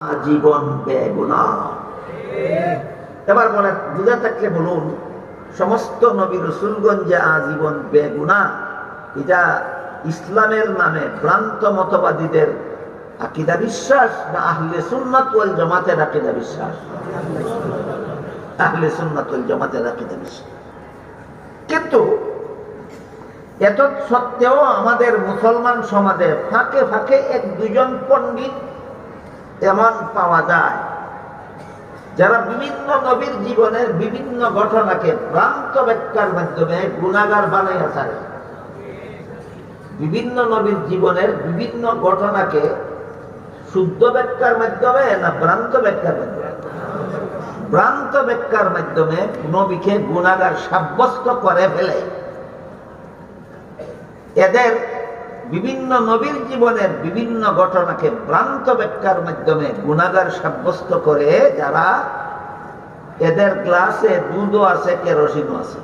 আজীবন বেগুনাহ। এবার বলেন, বুঝা থাকলে বলুন, সমস্ত নবী রাসূলগণ যে আজীবন বেগুনাহ, এটা ইসলামের নামে ভ্রান্ত মতবাদীদের আকীদা বিশ্বাস না আহলে সুন্নাত ওয়াল জামাতের আকীদা বিশ্বাস? আহলে সুন্নাত ওয়াল জামাতের আকীদা বিশ্বাস। কিন্তু এত সত্ত্বেও আমাদের মুসলমান সমাজে ফাঁকে ফাঁকে এক দুজন পণ্ডিত এমন পাওয়া যায় যারা বিভিন্ন নবীর জীবনের বিভিন্ন ঘটনাকে ভ্রান্ত ব্যাখ্যার মাধ্যমে গুনাহগার বানাইয়া ছাড়ে। বিভিন্ন নবীর জীবনের বিভিন্ন ঘটনাকে শুদ্ধ ব্যাখ্যার মাধ্যমে না ভ্রান্ত ব্যাখ্যার মাধ্যমে? ভ্রান্ত ব্যাখ্যার মাধ্যমে নবীকে গুনাহগার সাব্যস্ত করে ফেলে। এদের বিভিন্ন নবীর জীবনের বিভিন্ন ঘটনাকে ভ্রান্ত ব্যাখ্যার মাধ্যমে গুনাহগার সাব্যস্ত করে যারা, এদের গ্লাসে দুধও আছে, কেরোসিনও আছে।